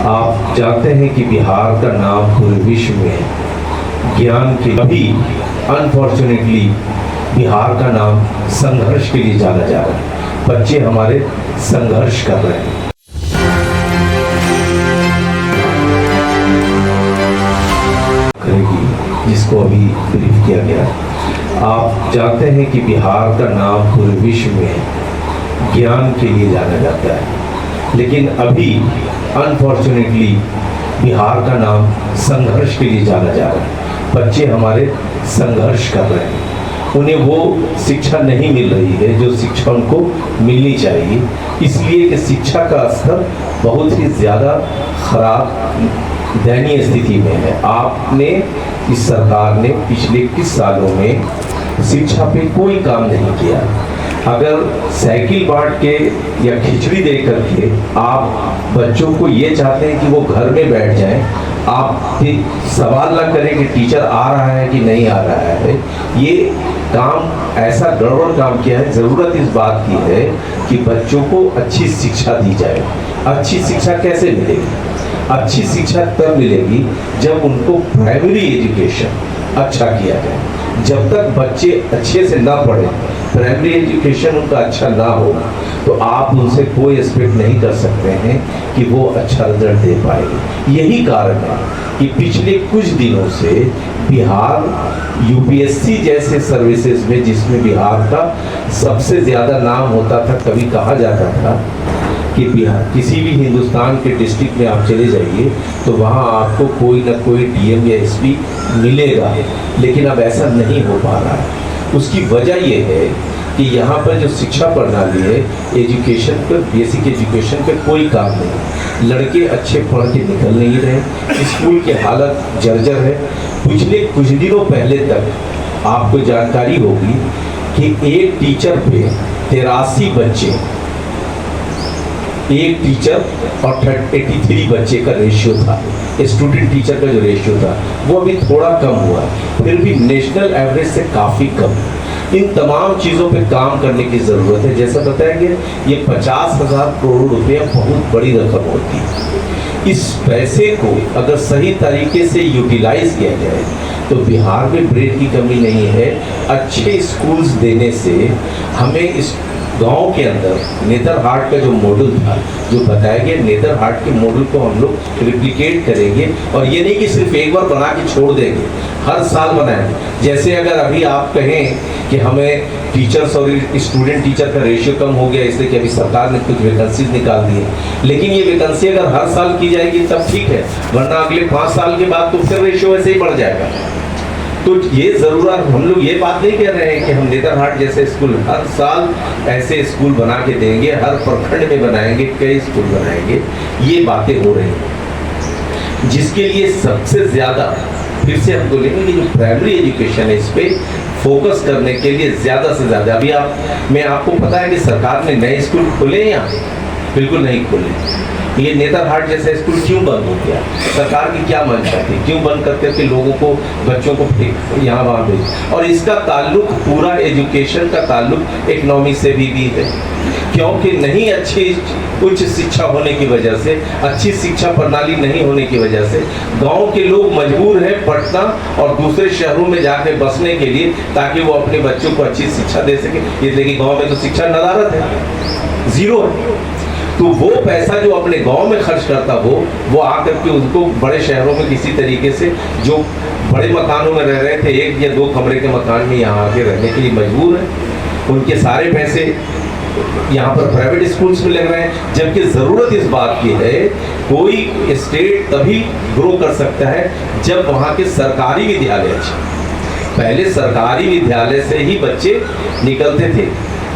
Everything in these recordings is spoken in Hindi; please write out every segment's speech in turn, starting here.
आप जानते हैं कि बिहार का नाम पूरे विश्व में ज्ञान के अभी अनफॉर्चुनेटली बिहार का नाम संघर्ष के लिए जाना जा रहा है। बच्चे हमारे संघर्ष कर रहे हैं। जिसको अभी ब्रीफ किया गया। आप जानते हैं कि बिहार का नाम पूरे विश्व में ज्ञान के लिए जाना जाता है, लेकिन अभी अनफॉर्चुनेटली बिहार का नाम संघर्ष के लिए जाना जा रहा है। बच्चे हमारे संघर्ष कर रहे हैं, उन्हें वो शिक्षा नहीं मिल रही है जो शिक्षा उनको मिलनी चाहिए, इसलिए कि शिक्षा का स्तर बहुत ही ज़्यादा खराब दयनीय स्थिति में है। आपने इस सरकार ने पिछले 21 सालों में शिक्षा पे कोई काम नहीं किया। अगर साइकिल बांट के या खिचड़ी दे करके आप बच्चों को ये चाहते हैं कि वो घर में बैठ जाएं, आप सवाल ना करें कि टीचर आ रहा है कि नहीं आ रहा है, ये काम ऐसा गड़बड़ काम किया है। ज़रूरत इस बात की है कि बच्चों को अच्छी शिक्षा दी जाए। अच्छी शिक्षा कैसे मिलेगी? अच्छी शिक्षा तब मिलेगी जब उनको प्राइमरी एजुकेशन अच्छा किया जाए। जब तक बच्चे अच्छे से ना पढ़े, प्राइमरी एजुकेशन उनका अच्छा ना हो, तो आप उनसे कोई एक्सपेक्ट नहीं कर सकते हैं कि वो अच्छा रिजल्ट दे पाएंगे। यही कारण है कि पिछले कुछ दिनों से बिहार यूपीएससी जैसे सर्विसेज में, जिसमें बिहार का सबसे ज़्यादा नाम होता था, कभी कहा जाता था कि बिहार किसी भी हिंदुस्तान के डिस्ट्रिक्ट में आप चले जाइए तो वहाँ आपको कोई ना कोई डीएम या एसपी मिलेगा, लेकिन अब ऐसा नहीं हो पा रहा है। उसकी वजह यह है कि यहाँ पर जो शिक्षा प्रणाली है, एजुकेशन पर, बेसिक एजुकेशन पे कोई काम नहीं। लड़के अच्छे पढ़ के निकल नहीं रहे, स्कूल की हालत जर्जर है। पिछले कुछ दिनों पहले तक आपको जानकारी होगी कि एक टीचर पे 83 बच्चे, एक टीचर और 83 बच्चे का रेशियो था। स्टूडेंट टीचर का जो रेशियो था वो अभी थोड़ा कम हुआ, फिर भी नेशनल एवरेज से काफ़ी कम। इन तमाम चीज़ों पे काम करने की ज़रूरत है। जैसा बताएंगे, ये 50,000 करोड़ रुपये बहुत बड़ी रकम होती है। इस पैसे को अगर सही तरीके से यूटिलाइज किया जाए तो बिहार में ब्रेड की कमी नहीं है। अच्छे स्कूल्स देने से हमें इस गांव के अंदर नेतरहाट का जो मॉडल था, जो बताया गया, नेतरहाट के मॉडल को हम लोग रिप्लिकेट करेंगे। और ये नहीं कि सिर्फ एक बार बना के छोड़ देंगे, हर साल बनाएंगे। जैसे अगर अभी आप कहें कि हमें टीचर्स और स्टूडेंट टीचर का रेशियो कम हो गया इसलिए कि अभी सरकार ने कुछ वैकेंसीज निकाल दी है, लेकिन ये वैकेंसी अगर हर साल की जाएगी तब ठीक है, वरना अगले 5 साल के बाद तो फिर रेशियो ऐसे ही बढ़ जाएगा। तो ये ज़रूरत, हम लोग ये बात नहीं कह रहे हैं कि हम नेतरहाट जैसे स्कूल हर साल ऐसे स्कूल बना के देंगे, हर प्रखंड में बनाएंगे, कई स्कूल बनाएंगे। ये बातें हो रही हैं, जिसके लिए सबसे ज़्यादा, फिर से हम बोलेंगे कि जो प्राइमरी एजुकेशन है, इस पर फोकस करने के लिए ज़्यादा से ज़्यादा। अभी मैं आपको पता है कि सरकार ने नए स्कूल खोले या बिल्कुल नहीं खोले। ये नेतरहाट जैसा स्कूल क्यों बंद हो गया? सरकार की क्या मंशा थी? क्यों बंद करके लोगों को, बच्चों को यहाँ वहाँ भेज? और इसका ताल्लुक, पूरा एजुकेशन का ताल्लुक इकनॉमी से भी है, क्योंकि नहीं अच्छी उच्च शिक्षा होने की वजह से, अच्छी शिक्षा प्रणाली नहीं होने की वजह से गांव के लोग मजबूर हैं पटना और दूसरे शहरों में जाके बसने के लिए, ताकि वो अपने बच्चों को अच्छी शिक्षा दे सके। इसलिए कि गाँव में तो शिक्षा नदारत है, ज़ीरो है। तो वो पैसा जो अपने गांव में खर्च करता वो आकर के उनको बड़े शहरों में किसी तरीके से, जो बड़े मकानों में रह रहे थे, 1 या 2 कमरे के मकान में यहाँ आके रहने के लिए मजबूर है। उनके सारे पैसे यहाँ पर प्राइवेट स्कूल्स में लग रहे हैं, जबकि ज़रूरत इस बात की है, कोई स्टेट तभी ग्रो कर सकता है जब वहाँ के सरकारी विद्यालय अच्छे। पहले सरकारी विद्यालय से ही बच्चे निकलते थे,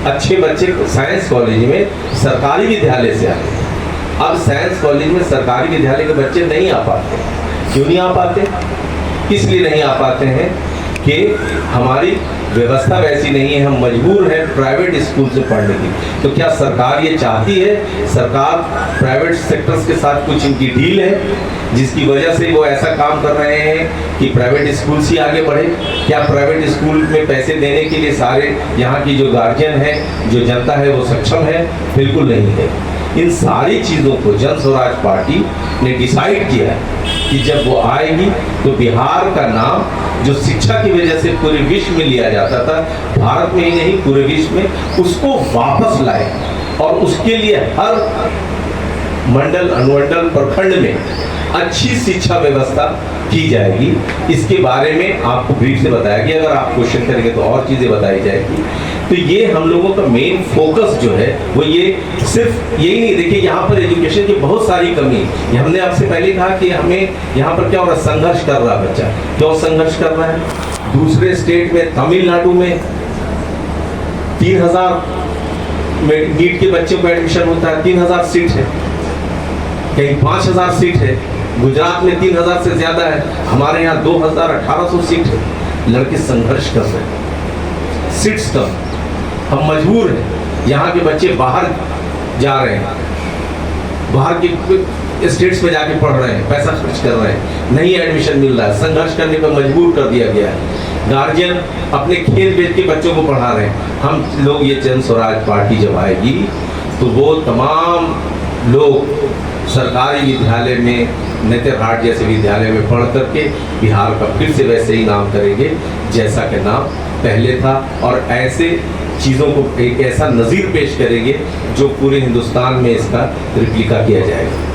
अच्छे बच्चे साइंस कॉलेज में सरकारी विद्यालय से आते हैं। अब साइंस कॉलेज में सरकारी विद्यालय के बच्चे नहीं आ पाते। क्यों नहीं आ पाते? इसलिए नहीं आ पाते हैं कि हमारी व्यवस्था वैसी नहीं है, हम मजबूर हैं प्राइवेट स्कूल से पढ़ने की। तो क्या सरकार ये चाहती है? सरकार प्राइवेट सेक्टर्स के साथ कुछ इनकी डील है जिसकी वजह से वो ऐसा काम कर रहे हैं कि प्राइवेट स्कूल ही आगे बढ़े? क्या प्राइवेट स्कूल में पैसे देने के लिए सारे यहाँ की जो गार्जियन है, जो जनता है, वो सक्षम है? बिल्कुल नहीं है। इन सारी चीज़ों को जन स्वराज पार्टी ने डिसाइड किया है कि जब वो आएगी तो बिहार का नाम जो शिक्षा की वजह से पूरे विश्व में लिया जाता था, भारत में ही नहीं पूरे विश्व में, उसको वापस लाए और उसके लिए हर मंडल अनुमंडल प्रखंड में अच्छी शिक्षा व्यवस्था की जाएगी। इसके बारे में आपको ब्रीफ से बताया गया, अगर आप क्वेश्चन करेंगे तो और चीज़ें बताई जाएगी। तो ये हम लोगों का मेन फोकस जो है वो ये सिर्फ यही नहीं, देखिए यहाँ पर एजुकेशन की बहुत सारी कमी है। हमने आपसे पहले कहा कि हमें यहाँ पर क्या हो रहा है, संघर्ष कर रहा है बच्चा। क्यों संघर्ष कर रहा है? दूसरे स्टेट में, तमिलनाडु में 3000 में नीट के बच्चों को एडमिशन होता है, 3000 सीट है, कहीं 5000 सीट है, गुजरात में 3000 से ज्यादा है, हमारे यहाँ 2800 सीट है। लड़के संघर्ष कर रहे हैं, सीट्स कम, हम मजबूर हैं। यहाँ के बच्चे बाहर जा रहे हैं, बाहर के स्टेट्स में जाके पढ़ रहे हैं, पैसा खर्च कर रहे हैं, नहीं एडमिशन मिल रहा है, संघर्ष करने पर मजबूर कर दिया गया है। गार्जियन अपने खेत बेच के बच्चों को पढ़ा रहे हैं। हम लोग ये जन स्वराज पार्टी जब आएगी तो वो तमाम लोग सरकारी विद्यालय में, नेतरहाट जैसे विद्यालय में पढ़ करके बिहार का फिर से वैसे ही नाम करेंगे जैसा कि नाम पहले था, और ऐसे चीज़ों को एक ऐसा नज़ीर पेश करेंगे जो पूरे हिंदुस्तान में इसका रिप्लिका किया जाएगा।